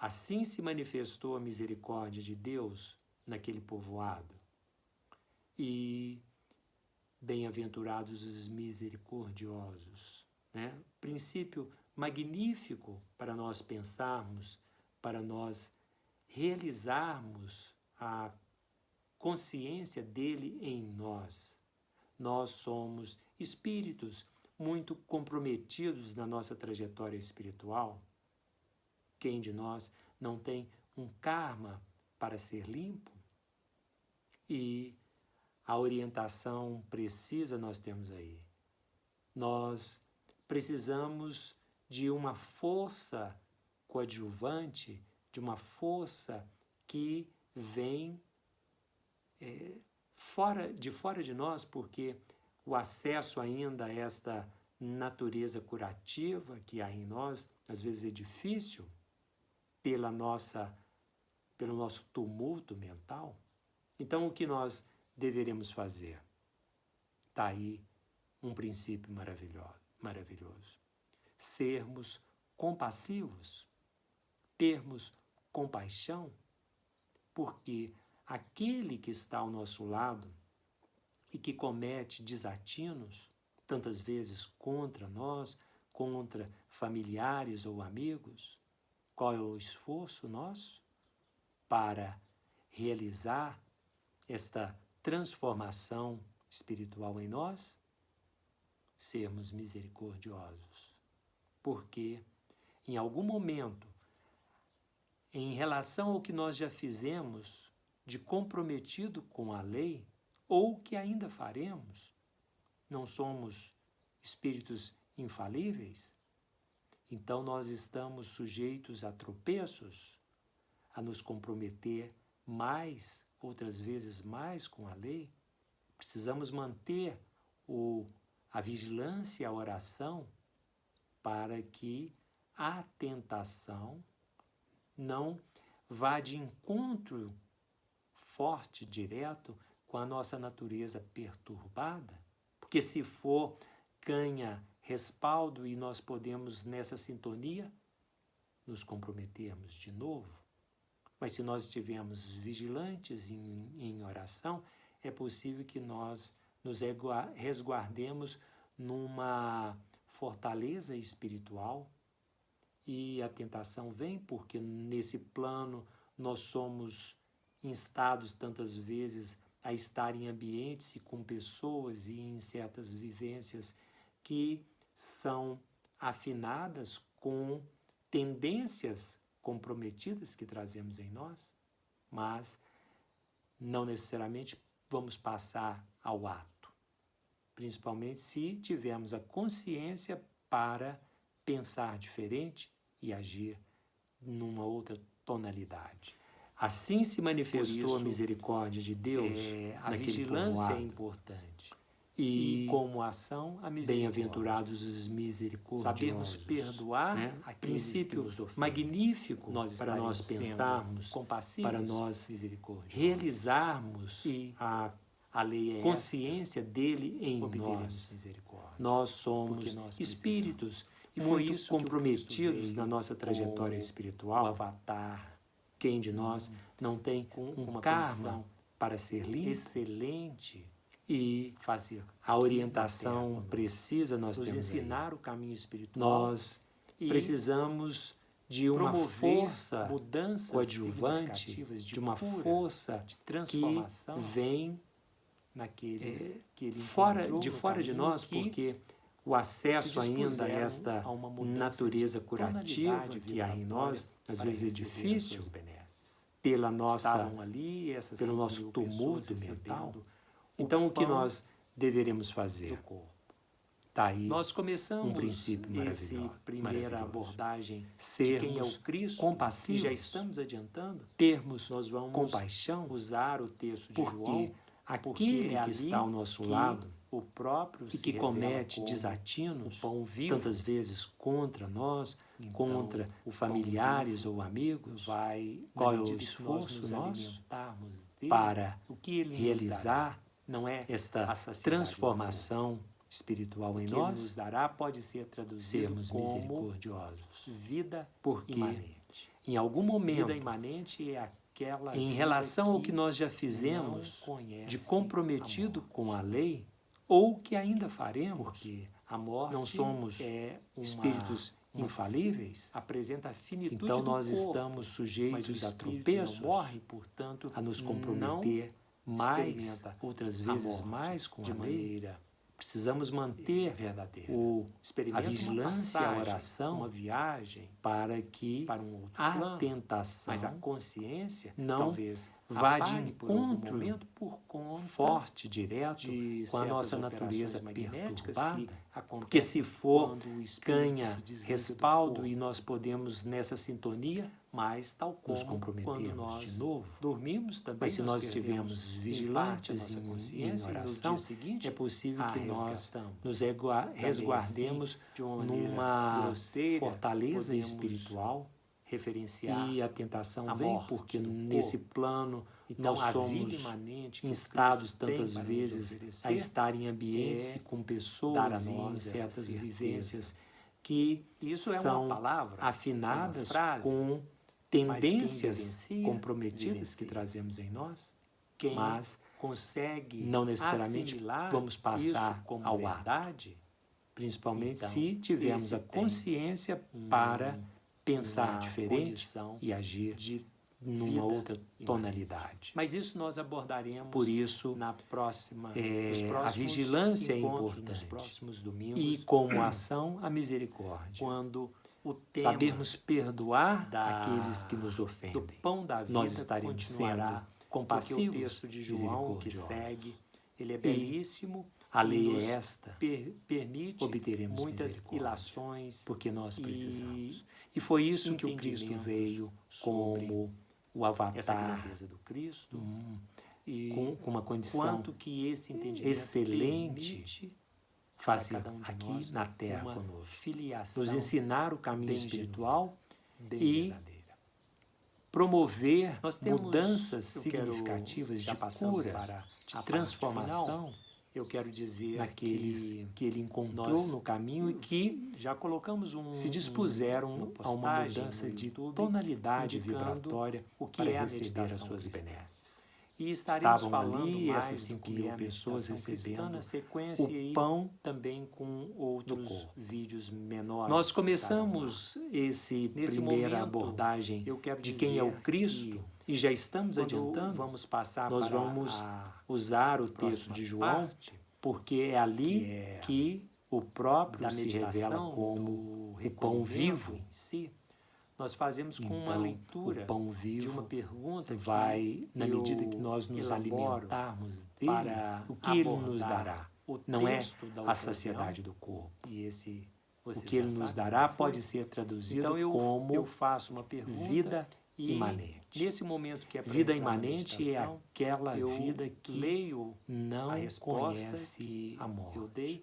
Assim se manifestou a misericórdia de Deus naquele povoado. E bem-aventurados os misericordiosos, né? Princípio magnífico para nós pensarmos, para nós realizarmos a consciência dele em nós. Nós somos espíritos muito comprometidos na nossa trajetória espiritual. Quem de nós não tem um karma para ser limpo? E a orientação precisa nós temos aí. Nós precisamos de uma força coadjuvante, de uma força que vem fora de nós, porque o acesso ainda a esta natureza curativa que há em nós, às vezes é difícil, pelo nosso tumulto mental. Então, o que nós deveremos fazer? Está aí um princípio maravilhoso. Sermos compassivos, termos compaixão, porque aquele que está ao nosso lado e que comete desatinos, tantas vezes contra nós, contra familiares ou amigos, qual é o esforço nosso para realizar esta transformação espiritual em nós? Sermos misericordiosos. Porque em algum momento, em relação ao que nós já fizemos de comprometido com a lei, ou que ainda faremos, não somos espíritos infalíveis? Então nós estamos sujeitos a tropeços, a nos comprometer mais, outras vezes mais com a lei. Precisamos manter a vigilância e a oração para que a tentação não vá de encontro forte, direto, com a nossa natureza perturbada, porque se for, ganha respaldo e nós podemos, nessa sintonia, nos comprometermos de novo. Mas se nós estivermos vigilantes em oração, é possível que nós nos resguardemos numa fortaleza espiritual, e a tentação vem porque nesse plano nós somos instados tantas vezes a estar em ambientes e com pessoas e em certas vivências que são afinadas com tendências comprometidas que trazemos em nós, mas não necessariamente vamos passar ao ato, principalmente se tivermos a consciência para pensar diferente e agir numa outra tonalidade. Assim se manifestou a misericórdia de Deus. A vigilância é importante. E como ação, a misericórdia. Bem-aventurados os misericordiosos. Sabermos perdoar, né? Princípio magnífico para nós pensarmos, para nós realizarmos a lei é consciência dele em nós. Nós somos espíritos muito comprometidos na nossa trajetória espiritual. O avatar. Quem de nós não tem um karma para ser limpo, excelente, e fazer a orientação precisa, nós temos ensinar o caminho espiritual. Nós precisamos de uma força coadjuvante, de uma força de transformação que vem naqueles que ele fora de nós, porque o acesso ainda a esta natureza curativa que há em nós, às vezes é difícil, pelo nosso tumulto mental. Então, o que nós deveremos fazer? Está aí nós começamos um princípio maravilhoso, primeira abordagem, sermos de quem é o Cristo, compassivos, já estamos adiantando, termos compaixão, usar o texto de João, aquele que está ao nosso lado, o próprio e que comete desatinos, tantas vezes contra nós, então, contra familiares ou amigos, qual é o esforço nosso para realizar esta transformação espiritual em nós? Nos dará pode ser traduzido sermos como misericordiosos, vida porque imanente. em algum momento, Vida imanente é aquela em vida relação ao que que nós já não fizemos, conhece de a comprometido morte. com a lei, ou que ainda faremos, Porque a morte não somos é espíritos infalíveis, apresenta a finitude então do nós corpo, estamos mas o sujeitos a espírito tropeços, não morre, portanto, a nos não comprometer mais, experimenta outras a vezes morte mais com de a lei. maneira Precisamos manter verdadeira. a Experimenta uma vigilância e a passagem, oração uma viagem para que para um outro a plano, tentação mas a consciência não talvez vá de apague por algum encontro momento por conta forte, direto, de com a nossa certas natureza operações magnéticas perturbada, que porque se acontecem for, quando o espírito ganha se desliga do respaldo corpo. e nós podemos, nessa sintonia, Mas, tal como nos comprometermos quando nós de novo. dormimos, também Mas se nós perdemos estivermos em parte vigilantes a nossa em consciência, e no oração, dia seguinte é possível que nós resgatamos. nos resguardemos De uma maneira numa grosseira, fortaleza podemos espiritual, referenciar e a tentação a vem morte porque no nesse corpo. plano Então, nós a vida somos imanente que o instados Cristo tem tantas para nos vezes a oferecer estar em ambientes é e com dar a pessoas e em nós essa certas certeza. vivências que Isso é são uma palavra, afinadas uma frase, com quem tendências vivencia, comprometidas que vivencia. trazemos em nós, quem mas consegue não necessariamente assimilar vamos passar isso como ao verdade, principalmente então, se tivermos esse a tem consciência para pensar uma diferente condição e agir de numa vida outra imanente. tonalidade. Mas isso nós abordaremos Por isso, na próxima, nos a próximos vigilância é encontros, importante. nos próximos domingos, E como ação, a misericórdia. quando o tema Sabermos perdoar da- aqueles que nos do ofendem. pão da vida Nós estaremos continuará, sendo compassivos, porque o texto de João que misericordiosos. segue, ele é belíssimo. A e lei nos é esta, permite obteremos muitas misericórdia, ilações porque nós e precisamos. E foi isso que o Cristo entendimentos veio sobre como o essa avatar, grandeza do Cristo e com uma condição quanto que esse entendimento excelente permite fazer cada um de aqui nós na Terra uma conosco. filiação Nos ensinar o caminho bem espiritual bem e verdadeira. promover Nós temos, mudanças eu quero, significativas já de passando cura, para de a parte transformação final, eu quero dizer naqueles que ele encontrou nós no caminho e que já colocamos se dispuseram uma a uma postagem mudança no de YouTube tonalidade indicando vibratória o que para é a receber as meditação suas cristã. benesses. E estaremos Estavam falando ali mais essas do 5 que mil é a pessoas meditação cristã recebendo na sequência e o pão. também com outros corpo. vídeos menores. Nós que estarão começamos esse Nesse primeira momento, abordagem eu quero de quem é o dizer Cristo e já estamos quando adiantando. vamos passar Nós para vamos a usar o texto próxima de João, parte, porque é ali que é que o próprio da se meditação, revela como do o pão recolhimento vivo. em si, nós fazemos com uma Então, leitura o pão de vivo uma pergunta vai, na eu medida que nós nos elaboro alimentarmos dele, para o que ele abordar nos dará o não é texto da a ocasião, saciedade do corpo. e esse O você que já ele nos sabe dará qual foi. pode ser traduzido Então eu como faço uma pergunta vida e imanente. nesse momento que é para Vida entrar na imanente é meditação, aquela eu vida que leio não a resposta conhece que a morte. eu dei,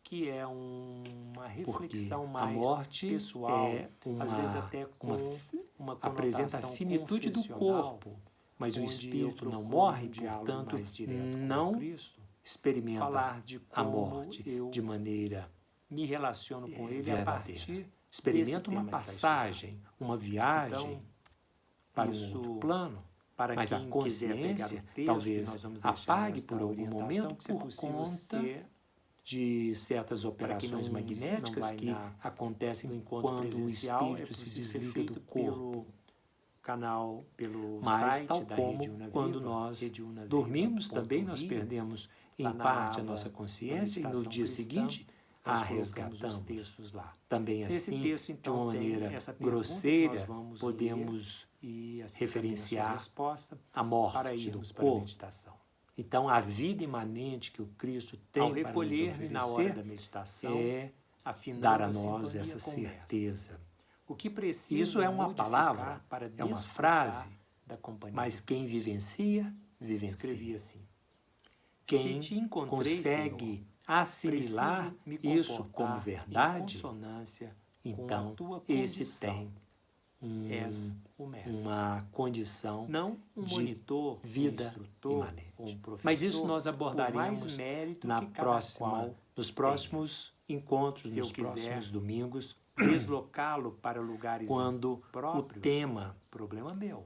que é uma Porque reflexão a mais morte pessoal, é às vezes até com uma apresenta a conotação finitude do confessional, corpo, mas o onde espírito eu não procuro morre, um diálogo portanto, mais direto com não Cristo, experimenta falar de a como morte eu de maneira me relaciono com ele a verdadeira. partir Experimenta desse uma tema que está passagem, uma viagem Então, para um isso, outro plano, para mas a quem quiser pegar consciência o texto, talvez nós vamos deixar apague esta por algum orientação, momento que, se por possível, conta ser de certas operações não magnéticas vai que no acontecem encontro quando o presencial, espírito se possível ser desliga feito do corpo. pelo canal, pelo Mas, site tal da como Rede Una quando Viva, nós redeunavida.rio, dormimos, também nós perdemos em lá na parte a aba nossa da consciência e no meditação dia cristã, seguinte nós a colocamos os resgatamos. textos lá. Também Nesse assim, texto, de então, uma tem maneira essa pergunta que grosseira, nós vamos podemos ler e assim referenciar também a sua resposta a para morte do irmos para a corpo. meditação. Então, a vida imanente que o Cristo tem Ao para nos recolher-me na hora da oferecer meditação, é afinando dar a a nós sintonia essa com o mestre. certeza. O que precisa Isso é uma modificar palavra, para é uma desfrutar frase, da companhia. mas quem vivencia, vivencia. Escrevi assim: Quem se te encontrei, consegue Senhor, assimilar preciso me isso como comportar verdade, em consonância com então a tua esse condição. tem És o mestre. uma condição Não um de monitor, vida um instrutor, imanente. ou um professor, Mas isso nós por abordaremos mais mérito na que cada próxima, qual nos próximos encontros, Se eu nos quiser próximos domingos, deslocá-lo para lugares quando o próprios, tema problema meu,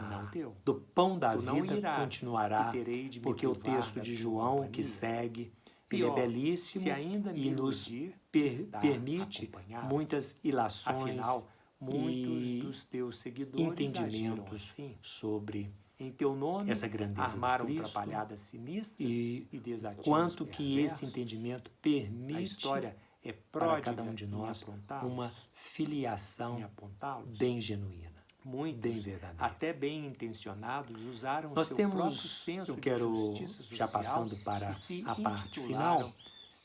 não teu. do pão da Tu não vida irás, continuará, e terei de me porque o privar texto da de tua João que companhia. segue, Pior, ele é belíssimo se ainda me e nos iludir de estar permite acompanhado. muitas ilações Afinal, muitos e dos teus seguidores agiram entendimentos assim. sobre Em teu nome, essa grandeza armaram do Cristo trapalhadas sinistras e e desatinos quanto que esse perversos. entendimento A permite história é para pródiga cada um de em nós aprontá-los, uma filiação em apontá-los. bem genuína, Muitos, bem verdadeira. até bem intencionados, usaram Nós seu próprio temos, senso eu quero, de justiça social já passando para e se a parte intitularam final,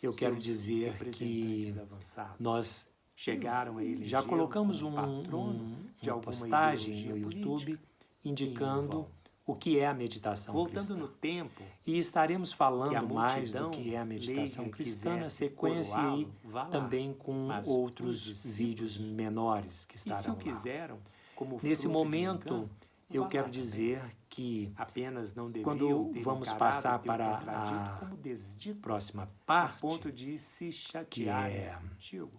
eu quero seus dizer representantes que avançados. nós Chegaram a elegê-lo já colocamos como patrono de uma alguma postagem ideologia no YouTube política. indicando o que é a meditação Voltando cristã. no tempo, E estaremos que a falando mais do multidão que é a meditação leiga cristã na quisesse sequência e coroá-lo, vá lá. também com Mas outros os discípulos, vídeos menores que E se estarão o lá. quiseram, como Nesse fruto de um momento, engano, eu vá quero lá também. dizer que Apenas não deviam quando ter vamos encarado passar teu para contradito a como desdito, próxima a parte ponto de se que chatearem é contigo,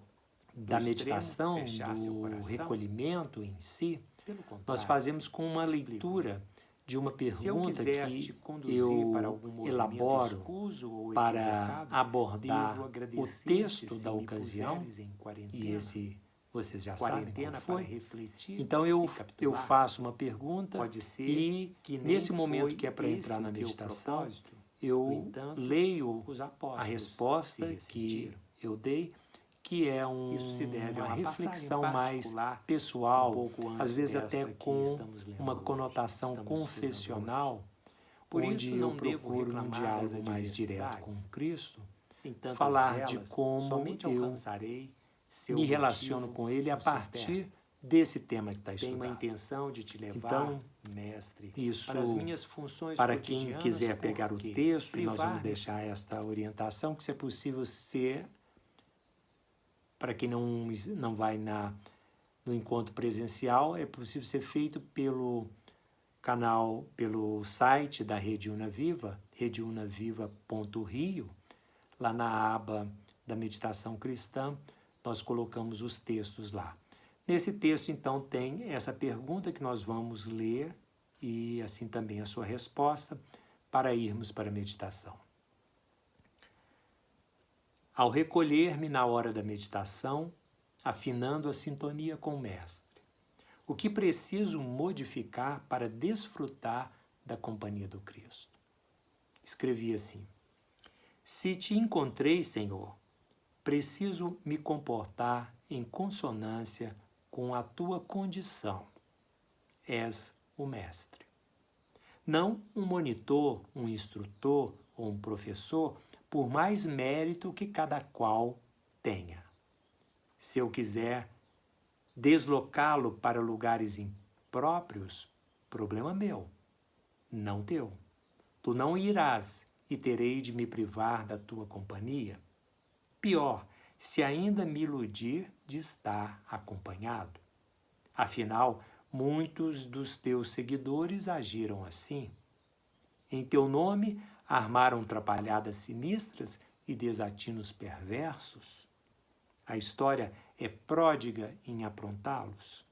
da do extremo meditação, fechar seu do coração. recolhimento em si, Pelo contrário, nós fazemos com uma explico-me. leitura de uma Se eu pergunta quiser te que conduzir para eu algum movimento elaboro escuso ou para equivocado, abordar devo o agradecer-te texto se da me ocasião, puseres em quarentena. e esse vocês já sabem Quarentena qual foi. para refletir Então e eu capitular. faço uma pergunta Pode ser e que nem nesse momento foi que é para esse entrar na o teu meditação, propósito. No eu entanto, leio os a apóstolos resposta se que ressentiram. eu dei, que é Isso se deve a uma uma reflexão passagem mais particular, pessoal, um pouco antes às vezes dessa até que com estamos lendo uma hoje, conotação estamos estudando confessional, Por onde isso eu não devo procuro num reclamar das diálogo mais direto adversidades. com Cristo, Em tantas falar de delas, como somente eu alcançarei seu me motivo relaciono com Ele a no seu partir desse tema que está Tenho uma estudado. intenção de te levar, Então, mestre, Isso, para as minhas funções para quem cotidianas, quiser pegar o porque texto, e nós vamos privar-me deixar esta orientação, que se é possível ser, para quem não vai no encontro presencial, é possível ser feito pelo canal, pelo site da Rede Una Viva, redeUnaviva.rio, lá na aba da meditação cristã, nós colocamos os textos lá. Nesse texto, então, tem essa pergunta que nós vamos ler e assim também a sua resposta para irmos para a meditação. Ao recolher-me na hora da meditação, afinando a sintonia com o Mestre, o que preciso modificar para desfrutar da companhia do Cristo? Escrevi assim: se te encontrei, Senhor, preciso me comportar em consonância com a tua condição. És o Mestre. Não um monitor, um instrutor ou um professor, por mais mérito que cada qual tenha. Se eu quiser deslocá-lo para lugares impróprios, problema meu, não teu. Tu não irás e terei de me privar da tua companhia. Pior, se ainda me iludir de estar acompanhado. Afinal, muitos dos teus seguidores agiram assim. Em teu nome, armaram trapalhadas sinistras e desatinos perversos. A história é pródiga em apontá-los.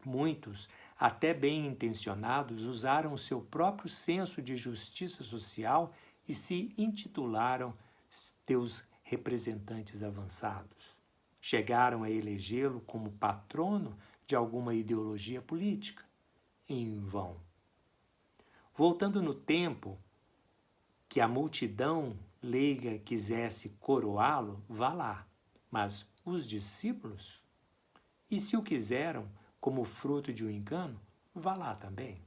Muitos, até bem intencionados, usaram o seu próprio senso de justiça social e se intitularam teus representantes avançados. Chegaram a elegê-lo como patrono de alguma ideologia política. Em vão. Voltando no tempo que a multidão leiga quisesse coroá-lo, vá lá. Mas os discípulos? E se o quiseram como fruto de um engano, vá lá também.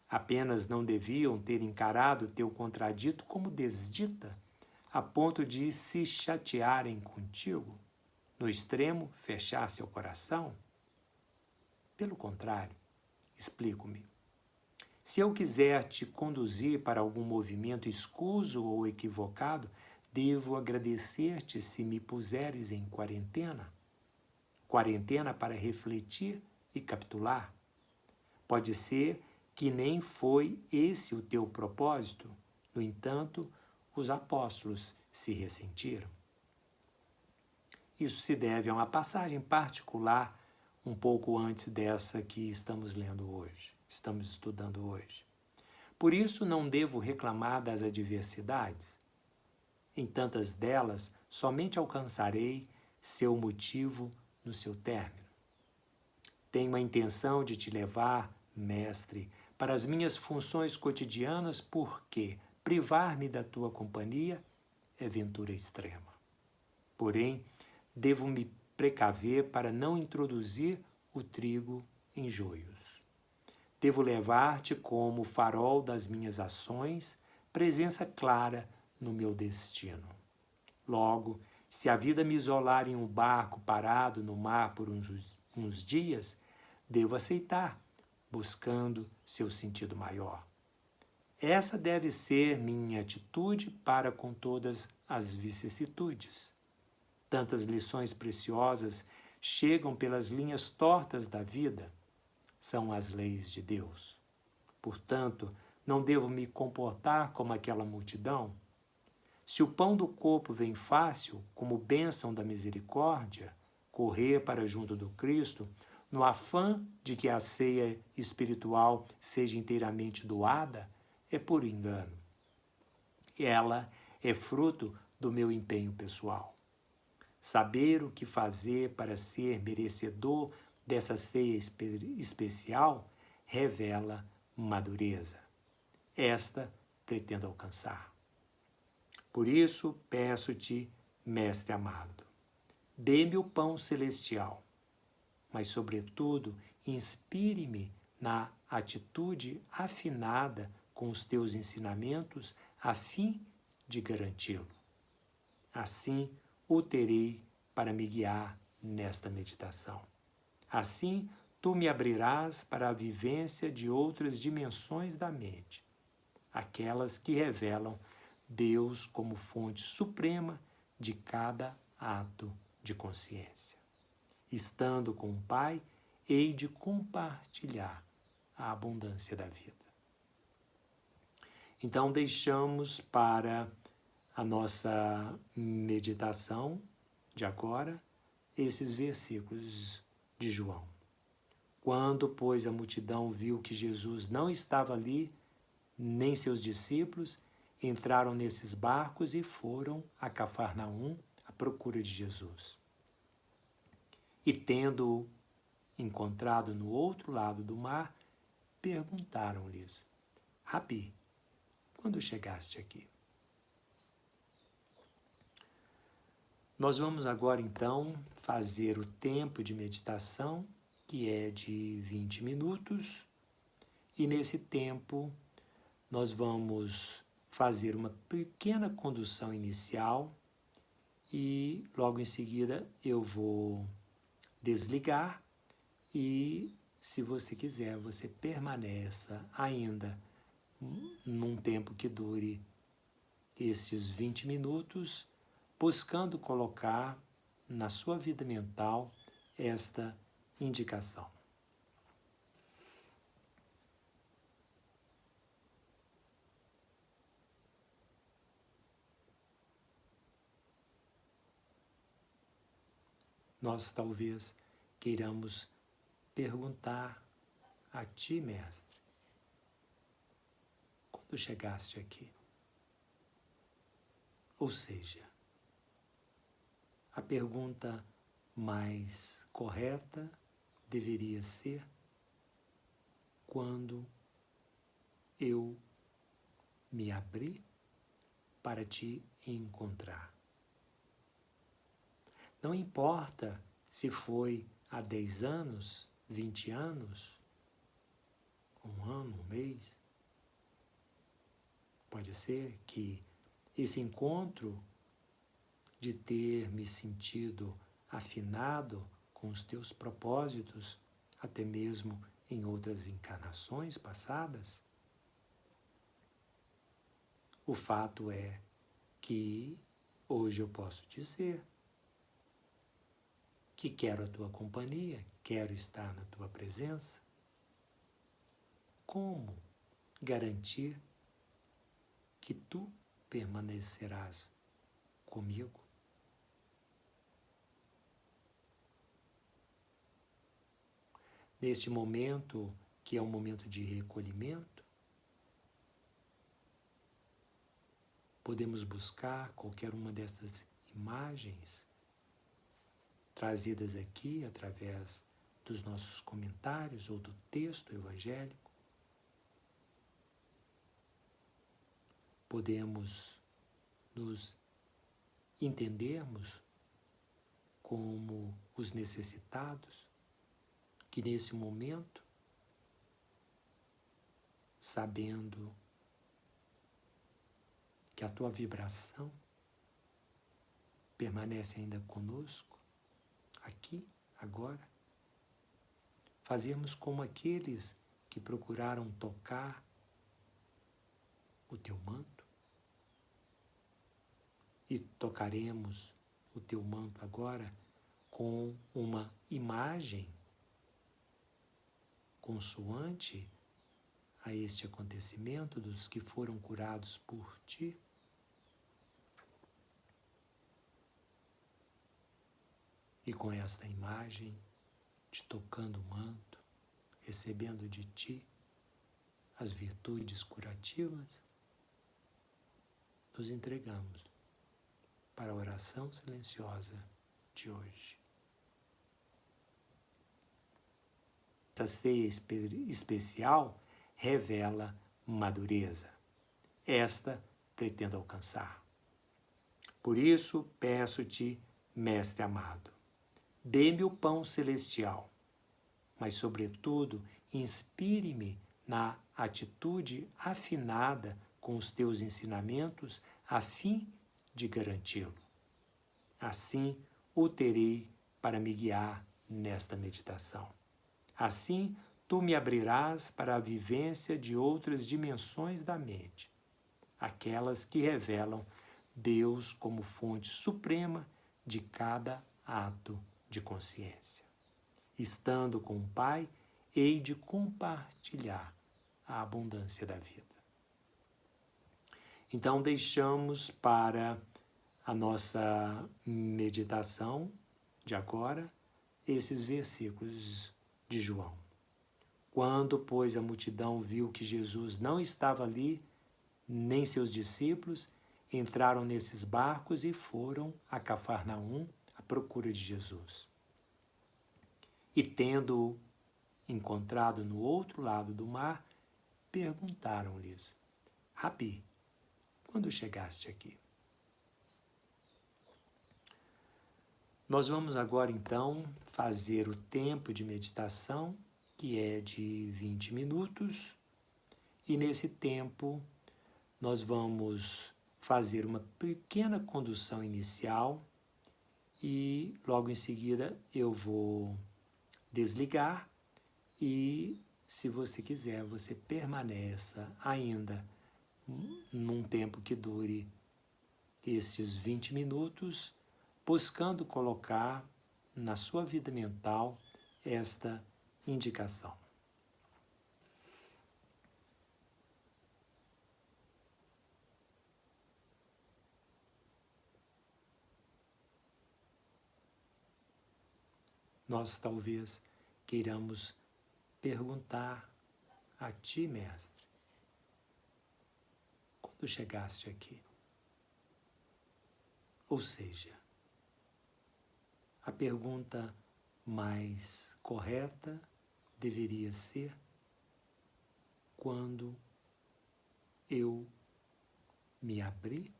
Apenas não deviam ter encarado teu contradito como desdita, a ponto de se chatearem contigo, no extremo fechar seu coração? Pelo contrário, explico-me. Se eu quiser te conduzir para algum movimento escuso ou equivocado, devo agradecer-te se me puseres em quarentena. Quarentena para refletir e capitular. Pode ser que nem foi esse o teu propósito, no entanto, os apóstolos se ressentiram. Isso se deve a uma passagem particular um pouco antes dessa que estamos lendo hoje, estamos estudando hoje. Por isso não devo reclamar das adversidades. Em tantas delas, somente alcançarei seu motivo no seu término. Tenho a intenção de te levar, mestre, para as minhas funções cotidianas, porque privar-me da tua companhia é ventura extrema. Porém, devo me precaver para não introduzir o trigo em joios. Devo levar-te como farol das minhas ações, presença clara no meu destino. Logo, se a vida me isolar em um barco parado no mar por uns dias, devo aceitar, buscando seu sentido maior. Essa deve ser minha atitude para com todas as vicissitudes. Tantas lições preciosas chegam pelas linhas tortas da vida, são as leis de Deus. Portanto, não devo me comportar como aquela multidão. Se o pão do corpo vem fácil, como bênção da misericórdia, correr para junto do Cristo, no afã de que a ceia espiritual seja inteiramente doada, é por engano. Ela é fruto do meu empenho pessoal. Saber o que fazer para ser merecedor dessa ceia especial revela madureza. Esta pretendo alcançar. Por isso, peço-te, mestre amado, dê-me o pão celestial, mas, sobretudo, inspire-me na atitude afinada com os teus ensinamentos a fim de garanti-lo. Assim, o terei para me guiar nesta meditação. Assim, tu me abrirás para a vivência de outras dimensões da mente, aquelas que revelam Deus como fonte suprema de cada ato de consciência. Estando com o Pai, hei de compartilhar a abundância da vida. Então, deixamos para a nossa meditação de agora esses versículos de João. Quando, pois, a multidão viu que Jesus não estava ali, nem seus discípulos, entraram nesses barcos e foram a Cafarnaum à procura de Jesus. E tendo-o encontrado no outro lado do mar, perguntaram-lhes: Rabi, quando chegaste aqui? Nós vamos agora, então, fazer o tempo de meditação, que é de 20 minutos, e nesse tempo nós vamos fazer uma pequena condução inicial e logo em seguida eu vou desligar e, se você quiser, você permaneça ainda num tempo que dure esses 20 minutos, buscando colocar na sua vida mental esta indicação. Nós talvez queiramos perguntar a ti, mestre, quando chegaste aqui? Ou seja, a pergunta mais correta deveria ser: quando eu me abri para te encontrar? Não importa se foi há 10 anos, 20 anos, um ano, um mês. Pode ser que esse encontro de ter me sentido afinado com os teus propósitos, até mesmo em outras encarnações passadas, o fato é que hoje eu posso dizer que quero a tua companhia, quero estar na tua presença. Como garantir que tu permanecerás comigo? neste momento, que é um momento de recolhimento, podemos buscar qualquer uma dessas imagens trazidas aqui através dos nossos comentários ou do texto evangélico. Podemos nos entendermos como os necessitados que nesse momento, sabendo que a tua vibração permanece ainda conosco, aqui, agora, fazermos como aqueles que procuraram tocar o teu manto, e tocaremos o teu manto agora com uma imagem consoante a este acontecimento dos que foram curados por ti. E com esta imagem, te tocando o manto, recebendo de ti as virtudes curativas, nos entregamos para a oração silenciosa de hoje. Essa ceia especial revela madureza. Esta pretendo alcançar. Por isso, peço-te, Mestre amado, dê-me o pão celestial, mas, sobretudo, inspire-me na atitude afinada com os teus ensinamentos a fim de garanti-lo. Assim, o terei para me guiar nesta meditação. Assim, tu me abrirás para a vivência de outras dimensões da mente, aquelas que revelam Deus como fonte suprema de cada ato de consciência. Estando com o Pai, hei de compartilhar a abundância da vida. Então, deixamos para a nossa meditação de agora esses versículos de João. Quando, pois, a multidão viu que Jesus não estava ali, nem seus discípulos, entraram nesses barcos e foram a Cafarnaum à procura de Jesus. E tendo-o encontrado no outro lado do mar, perguntaram-lhes: Rabi, quando chegaste aqui? Nós vamos agora, então, fazer o tempo de meditação, que é de 20 minutos, e nesse tempo nós vamos fazer uma pequena condução inicial e logo em seguida eu vou desligar e, se você quiser, você permaneça ainda num tempo que dure esses 20 minutos, buscando colocar na sua vida mental esta indicação. Nós talvez queiramos perguntar a ti, mestre, quando chegaste aqui? Ou seja, a pergunta mais correta deveria ser: quando eu me abri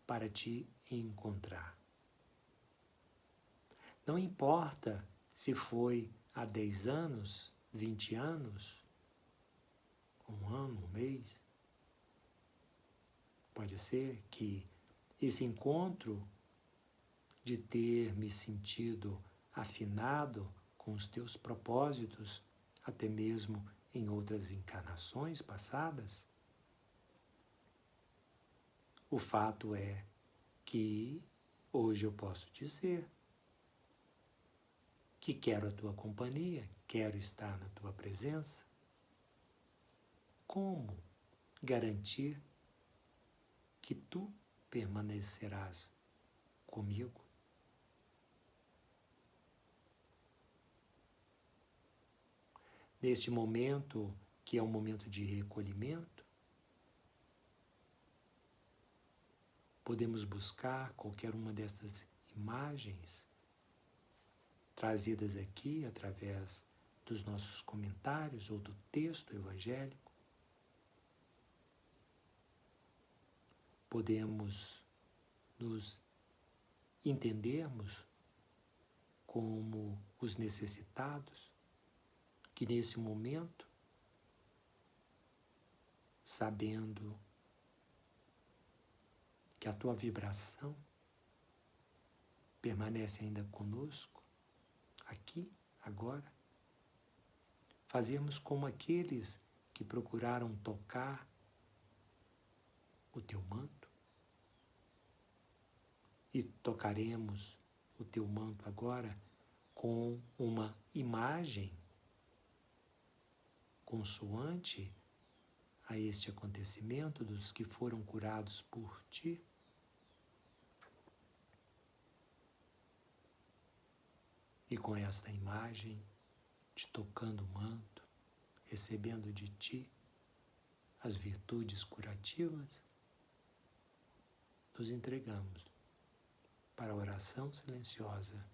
para te encontrar? Não importa se foi há 10 anos, 20 anos, um ano, um mês. Pode ser que esse encontro de ter me sentido afinado com os teus propósitos, até mesmo em outras encarnações passadas. O fato é que hoje eu posso dizer que quero a tua companhia, quero estar na tua presença. Como garantir que tu permanecerás comigo? neste momento, que é um momento de recolhimento, podemos buscar qualquer uma destas imagens trazidas aqui através dos nossos comentários ou do texto evangélico. Podemos nos entendermos como os necessitados que nesse momento, sabendo que a tua vibração permanece ainda conosco, aqui, agora, fazermos como aqueles que procuraram tocar o teu manto, e tocaremos o teu manto agora com uma imagem consoante a este acontecimento dos que foram curados por ti. E com esta imagem, te tocando o manto, recebendo de ti as virtudes curativas, nos entregamos para a oração silenciosa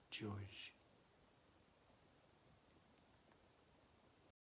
de hoje.